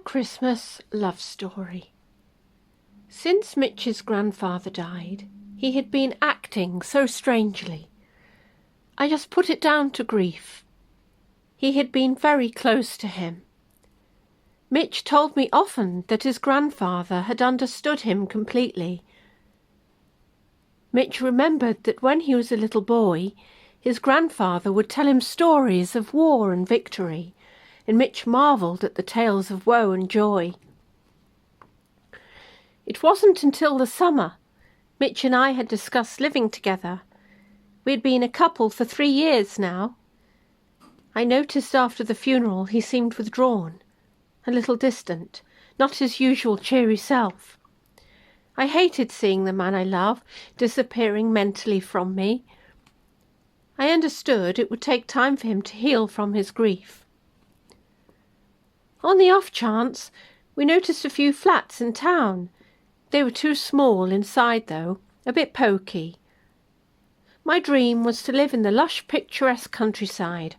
Christmas love story. Since Mitch's grandfather died, he had been acting so strangely. I just put it down to grief. He had been very close to him. Mitch told me often that his grandfather had understood him completely. Mitch remembered that when he was a little boy, his grandfather would tell him stories of war and victory, and Mitch marvelled at the tales of woe and joy. It wasn't until the summer Mitch and I had discussed living together. We had been a couple for 3 years now. I noticed after the funeral he seemed withdrawn, a little distant, not his usual cheery self. I hated seeing the man I love disappearing mentally from me. I understood it would take time for him to heal from his grief. On the off chance, we noticed a few flats in town. They were too small inside, though, a bit poky. My dream was to live in the lush, picturesque countryside,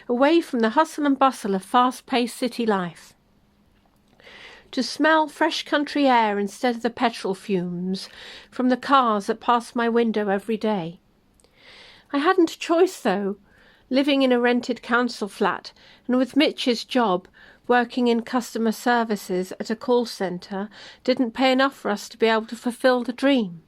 away from the hustle and bustle of fast-paced city life. To smell fresh country air instead of the petrol fumes from the cars that passed my window every day. I hadn't a choice, though, living in a rented council flat and with Mitch's job working in customer services at a call centre didn't pay enough for us to be able to fulfil the dream.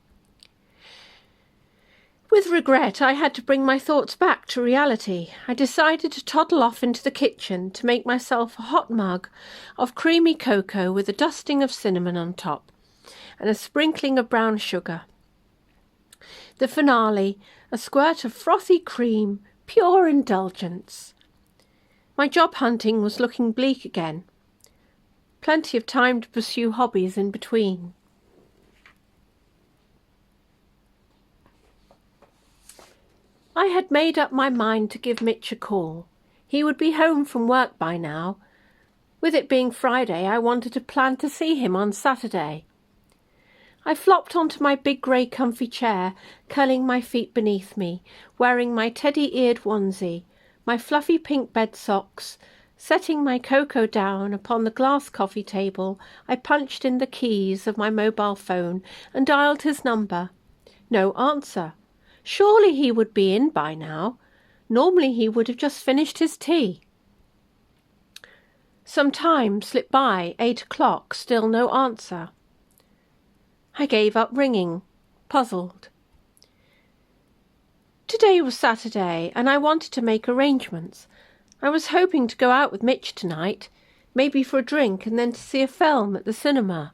With regret, I had to bring my thoughts back to reality. I decided to toddle off into the kitchen to make myself a hot mug of creamy cocoa with a dusting of cinnamon on top and a sprinkling of brown sugar. The finale, a squirt of frothy cream, pure indulgence. My job hunting was looking bleak again. Plenty of time to pursue hobbies in between. I had made up my mind to give Mitch a call. He would be home from work by now. With it being Friday, I wanted to plan to see him on Saturday. I flopped onto my big grey comfy chair, curling my feet beneath me, wearing my teddy-eared onesie, my fluffy pink bed socks. Setting my cocoa down upon the glass coffee table, I punched in the keys of my mobile phone and dialed his number. No answer. Surely he would be in by now. Normally he would have just finished his tea. Some time slipped by, 8 o'clock, still no answer. I gave up ringing, puzzled. Today was Saturday, and I wanted to make arrangements. I was hoping to go out with Mitch tonight, maybe for a drink and then to see a film at the cinema,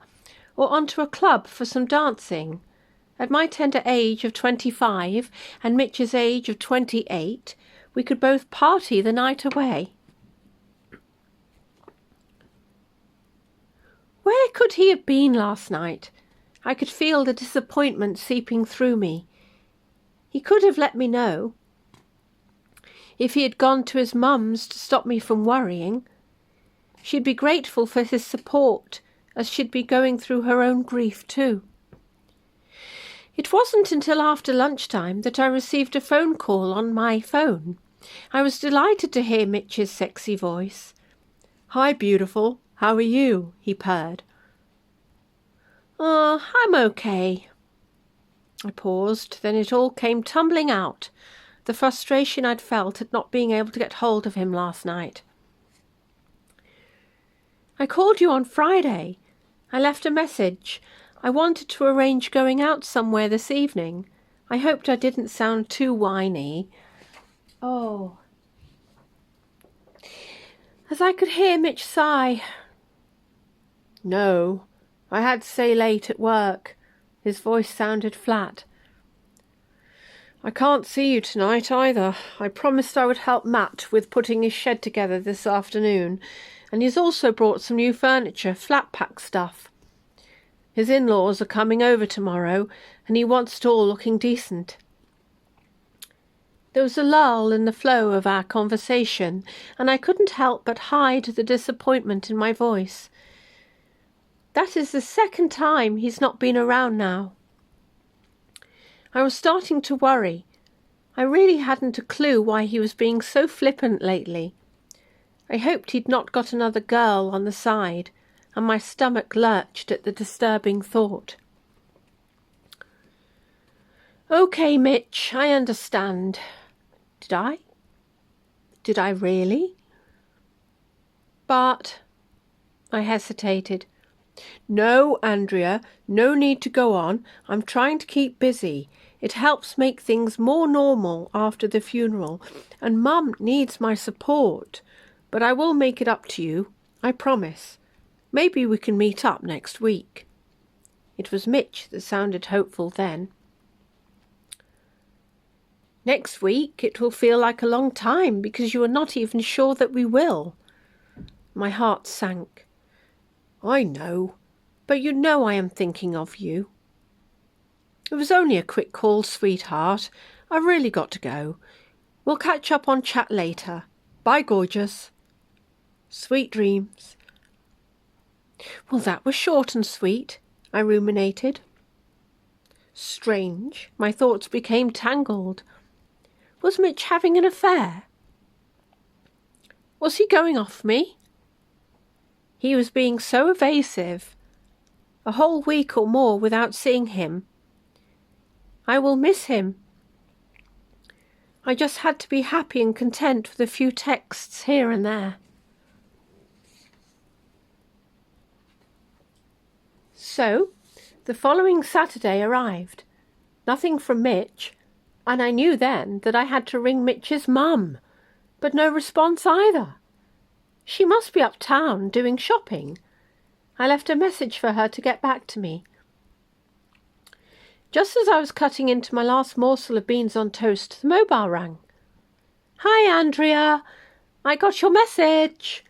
or onto a club for some dancing. At my tender age of 25 and Mitch's age of 28, we could both party the night away. Where could he have been last night? I could feel the disappointment seeping through me. He could have let me know. If he had gone to his mum's to stop me from worrying, she'd be grateful for his support, as she'd be going through her own grief too. It wasn't until after lunchtime that I received a phone call on my phone. I was delighted to hear Mitch's sexy voice. "Hi, beautiful. How are you?" he purred. "Oh, I'm okay." I paused, then it all came tumbling out, the frustration I'd felt at not being able to get hold of him last night. "I called you on Friday. I left a message. I wanted to arrange going out somewhere this evening. I hoped I didn't sound too whiny." Oh. As I could hear Mitch sigh. "No, I had to stay late at work." His voice sounded flat. "I can't see you tonight either. I promised I would help Matt with putting his shed together this afternoon, and he's also brought some new furniture, flat pack stuff. His in-laws are coming over tomorrow, and he wants it all looking decent." There was a lull in the flow of our conversation, and I couldn't help but hide the disappointment in my voice. That is the second time he's not been around now. I was starting to worry. I really hadn't a clue why he was being so flippant lately. I hoped he'd not got another girl on the side, and my stomach lurched at the disturbing thought. "Okay, Mitch, I understand." Did I? Did I really? But I hesitated. "No, Andrea, no need to go on. I'm trying to keep busy. It helps make things more normal after the funeral, and Mum needs my support. But I will make it up to you, I promise. Maybe we can meet up next week." It was Mitch that sounded hopeful then. "Next week it will feel like a long time because you are not even sure that we will." My heart sank. "I know, but you know I am thinking of you." "It was only a quick call, sweetheart. I've really got to go. We'll catch up on chat later. Bye, gorgeous." Sweet dreams. Well, that was short and sweet, I ruminated. Strange, my thoughts became tangled. Was Mitch having an affair? Was he going off me? He was being so evasive. A whole week or more without seeing him. I will miss him. I just had to be happy and content with a few texts here and there. So, the following Saturday arrived. Nothing from Mitch, and I knew then that I had to ring Mitch's mum, but no response either. She must be uptown doing shopping. I left a message for her to get back to me. Just as I was cutting into my last morsel of beans on toast, the mobile rang. "Hi, Andrea. I got your message.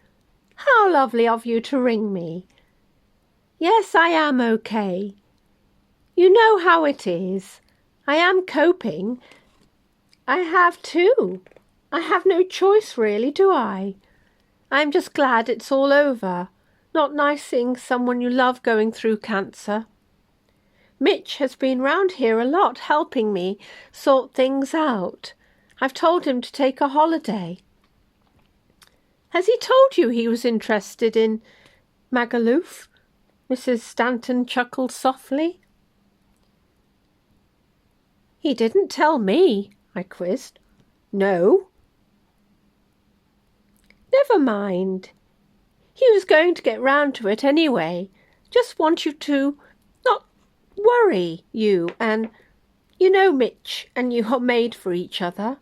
How lovely of you to ring me. Yes, I am okay. You know how it is. I am coping. I have too. I have no choice really, do I? I'm just glad it's all over. Not nice seeing someone you love going through cancer. Mitch has been round here a lot helping me sort things out. I've told him to take a holiday." "Has he told you he was interested in Magaluf?" Mrs. Stanton chuckled softly. "He didn't tell me," I quizzed. "No?" "Never mind. He was going to get round to it anyway. Just want you to not worry you, and you know Mitch and you are made for each other."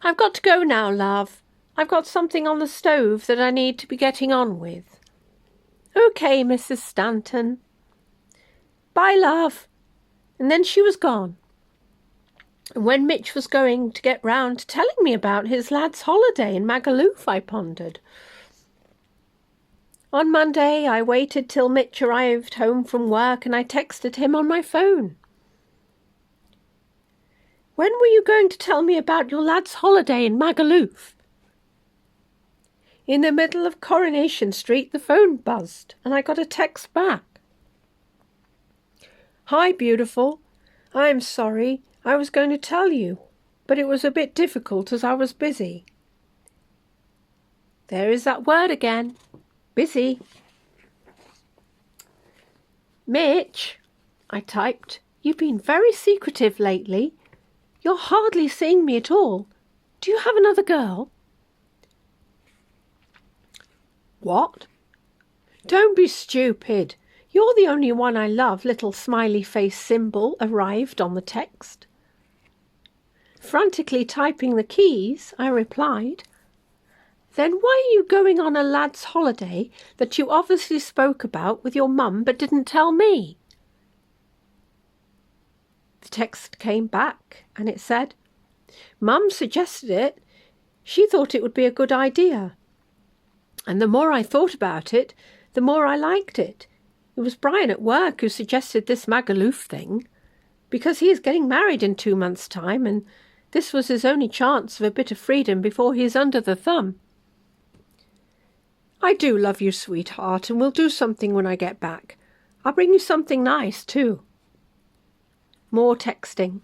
"I've got to go now, love. I've got something on the stove that I need to be getting on with." "Okay, Mrs. Stanton." "Bye, love." And then she was gone. And when Mitch was going to get round to telling me about his lad's holiday in Magaluf, I pondered. On Monday, I waited till Mitch arrived home from work and I texted him on my phone. "When were you going to tell me about your lad's holiday in Magaluf?" In the middle of Coronation Street, the phone buzzed and I got a text back. "Hi, beautiful. I'm sorry. I was going to tell you, but it was a bit difficult as I was busy." There is that word again. Busy. "Mitch," I typed, "you've been very secretive lately. You're hardly seeing me at all. Do you have another girl?" "What?" "Don't be stupid. You're the only one I love," little smiley face symbol arrived on the text. Frantically typing the keys, I replied, "Then why are you going on a lad's holiday that you obviously spoke about with your mum but didn't tell me?" The text came back and it said, "Mum suggested it. She thought it would be a good idea. And the more I thought about it, the more I liked it. It was Brian at work who suggested this Magaluf thing, because he is getting married in 2 months' time, and this was his only chance of a bit of freedom before he is under the thumb. I do love you, sweetheart, and we'll do something when I get back. I'll bring you something nice, too." More texting.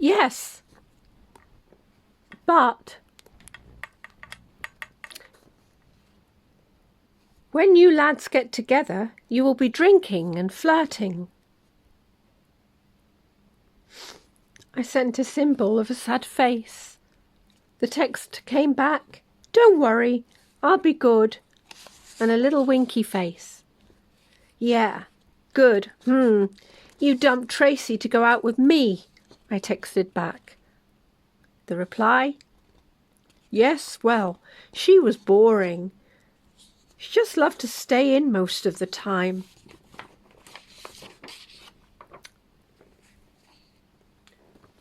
Yes, but when you lads get together, you will be drinking and flirting. I sent a symbol of a sad face. The text came back, "Don't worry, I'll be good," and a little winky face. "Yeah, good. You dumped Tracy to go out with me," I texted back. The reply, "Yes, well, she was boring. She just loved to stay in most of the time."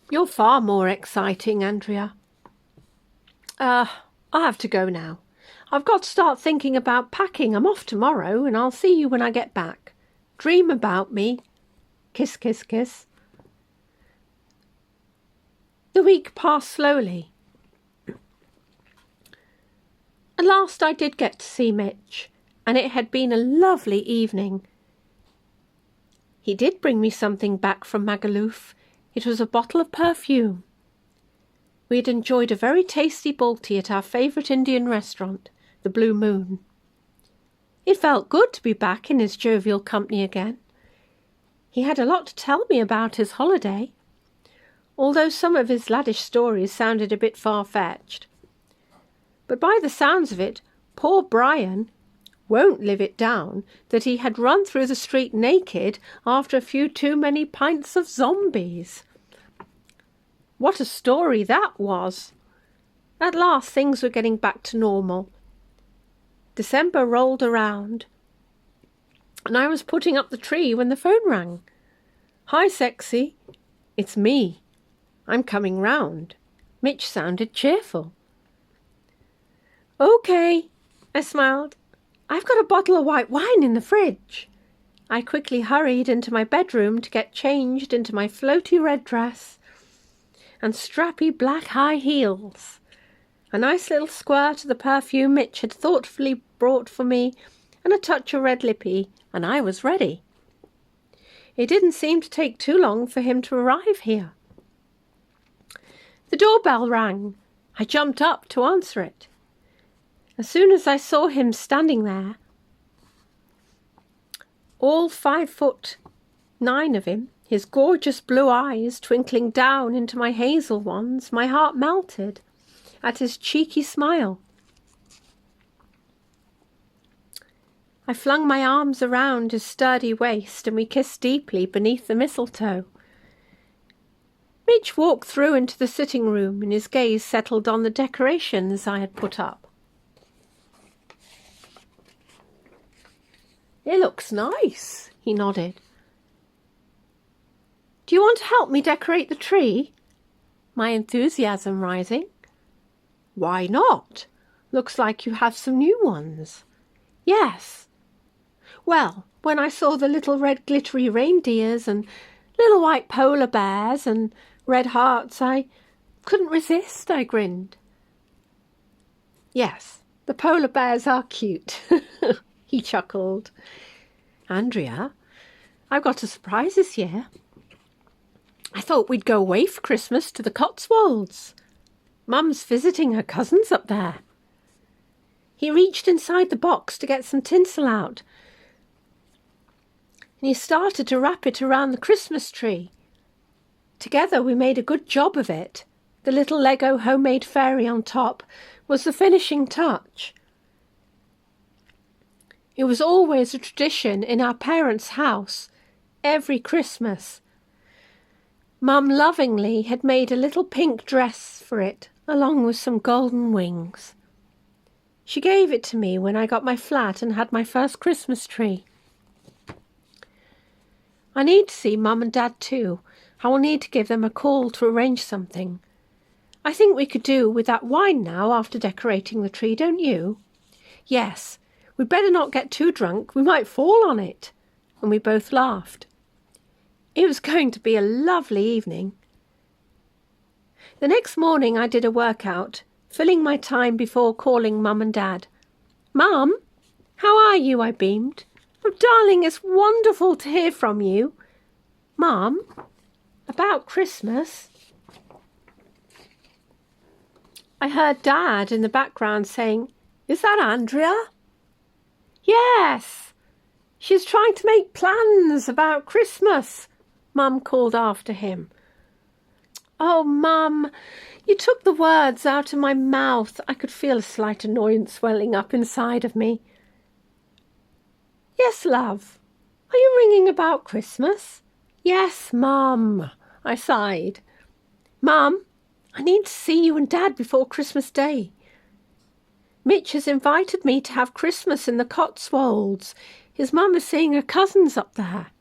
You're far more exciting, Andrea. I'll have to go now. I've got to start thinking about packing. I'm off tomorrow, and I'll see you when I get back. Dream about me. Kiss, kiss, kiss. The week passed slowly. At last I did get to see Mitch, and it had been a lovely evening. He did bring me something back from Magaluf. It was a bottle of perfume. We had enjoyed a very tasty Balti at our favourite Indian restaurant, the Blue Moon. It felt good to be back in his jovial company again. He had a lot to tell me about his holiday, although some of his laddish stories sounded a bit far-fetched. But by the sounds of it, poor Brian won't live it down that he had run through the street naked after a few too many pints of zombies. What a story that was! At last things were getting back to normal. December rolled around, and I was putting up the tree when the phone rang. "Hi, sexy. It's me. I'm coming round." Mitch sounded cheerful. "Okay," I smiled. "I've got a bottle of white wine in the fridge." I quickly hurried into my bedroom to get changed into my floaty red dress and strappy black high heels. A nice little squirt of the perfume Mitch had thoughtfully brought for me, and a touch of red lippy, and I was ready. It didn't seem to take too long for him to arrive here. The doorbell rang. I jumped up to answer it. As soon as I saw him standing there, all 5'9" of him, his gorgeous blue eyes twinkling down into my hazel ones, my heart melted at his cheeky smile. I flung my arms around his sturdy waist, and we kissed deeply beneath the mistletoe. Mitch walked through into the sitting room, and his gaze settled on the decorations I had put up. "It looks nice," he nodded. "Do you want to help me decorate the tree?" My enthusiasm rising. "Why not? Looks like you have some new ones." "Yes. Well, when I saw the little red glittery reindeers and little white polar bears and red hearts, I couldn't resist," I grinned. "Yes, the polar bears are cute," he chuckled. "Andrea, I've got a surprise this year. I thought we'd go away for Christmas to the Cotswolds. Mum's visiting her cousins up there." He reached inside the box to get some tinsel out, and he started to wrap it around the Christmas tree. Together we made a good job of it. The little Lego homemade fairy on top was the finishing touch. It was always a tradition in our parents' house, every Christmas. Mum lovingly had made a little pink dress for it, along with some golden wings. She gave it to me when I got my flat and had my first Christmas tree. I need to see Mum and Dad too. I will need to give them a call to arrange something. I think we could do with that wine now after decorating the tree, don't you? Yes, we'd better not get too drunk. We might fall on it. And we both laughed. It was going to be a lovely evening. The next morning I did a workout, filling my time before calling Mum and Dad. "Mum, how are you?" I beamed. "Oh, darling, it's wonderful to hear from you." "Mum, about Christmas?" I heard Dad in the background saying, "Is that Andrea?" "Yes, she's trying to make plans about Christmas," Mum called after him. "Oh, Mum, you took the words out of my mouth." I could feel a slight annoyance swelling up inside of me. "Yes, love. Are you ringing about Christmas?" "Yes, Mum," I sighed. "Mum, I need to see you and Dad before Christmas Day. Mitch has invited me to have Christmas in the Cotswolds. His mum is seeing her cousins up there."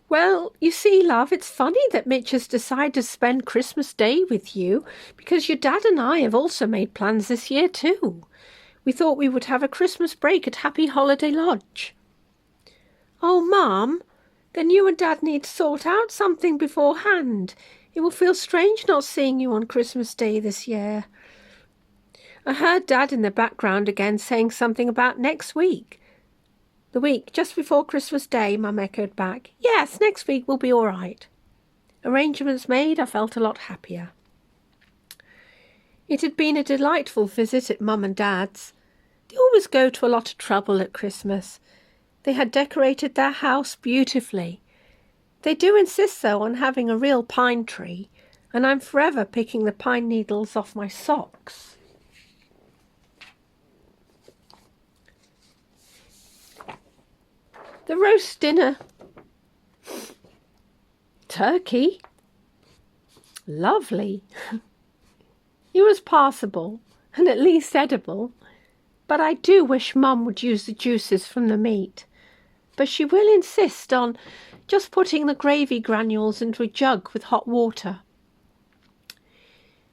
"Well, you see, love, it's funny that Mitch has decided to spend Christmas Day with you, because your dad and I have also made plans this year too. We thought we would have a Christmas break at Happy Holiday Lodge." "Oh, Mum, then you and Dad need to sort out something beforehand. It will feel strange not seeing you on Christmas Day this year." I heard Dad in the background again saying something about next week. "The week just before Christmas Day," Mum echoed back. "Yes, next week will be all right." Arrangements made, I felt a lot happier. It had been a delightful visit at Mum and Dad's. They always go to a lot of trouble at Christmas. They had decorated their house beautifully. They do insist, though, on having a real pine tree, and I'm forever picking the pine needles off my socks. The roast dinner. Turkey. Lovely. It was passable, and at least edible, but I do wish Mum would use the juices from the meat. But she will insist on just putting the gravy granules into a jug with hot water.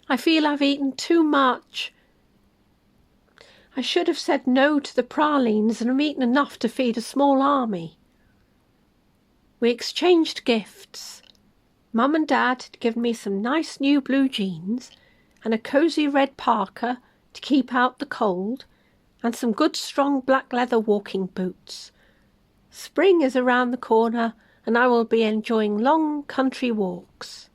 I feel I've eaten too much. I should have said no to the pralines and have eaten enough to feed a small army. We exchanged gifts. Mum and Dad had given me some nice new blue jeans and a cosy red parka to keep out the cold, and some good strong black leather walking boots. Spring is around the corner, and I will be enjoying long country walks.